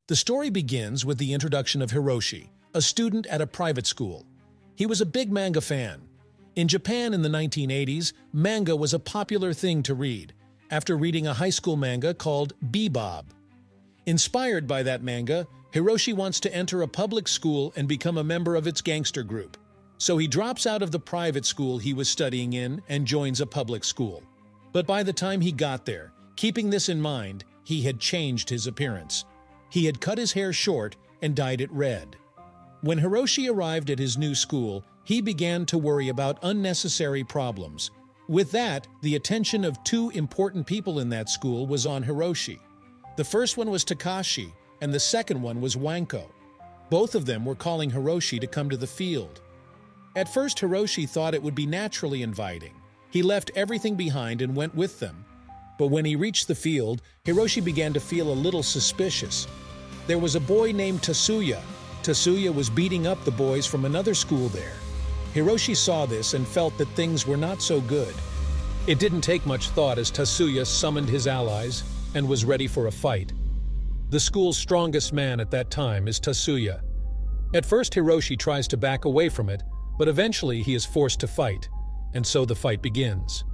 The story begins with the introduction of Hiroshi, a student at a private school. He was a big manga fan. In Japan in the 1980s, manga was a popular thing to read, after reading a high school manga called Bebop. Inspired by that manga, Hiroshi wants to enter a public school and become a member of its gangster group. So he drops out of the private school he was studying in and joins a public school. But by the time he got there, keeping this in mind, he had changed his appearance. He had cut his hair short and dyed it red. When Hiroshi arrived at his new school, he began to worry about unnecessary problems. With that, the attention of two important people in that school was on Hiroshi. The first one was Takashi, and the second one was Wanko. Both of them were calling Hiroshi to come to the field. At first, Hiroshi thought it would be naturally inviting. He left everything behind and went with them. But when he reached the field, Hiroshi began to feel a little suspicious. There was a boy named Tatsuya. Tatsuya was beating up the boys from another school there. Hiroshi saw this and felt that things were not so good. It didn't take much thought as Tatsuya summoned his allies and was ready for a fight. The school's strongest man at that time is Tatsuya. At first, Hiroshi tries to back away from it, but eventually he is forced to fight, and so the fight begins.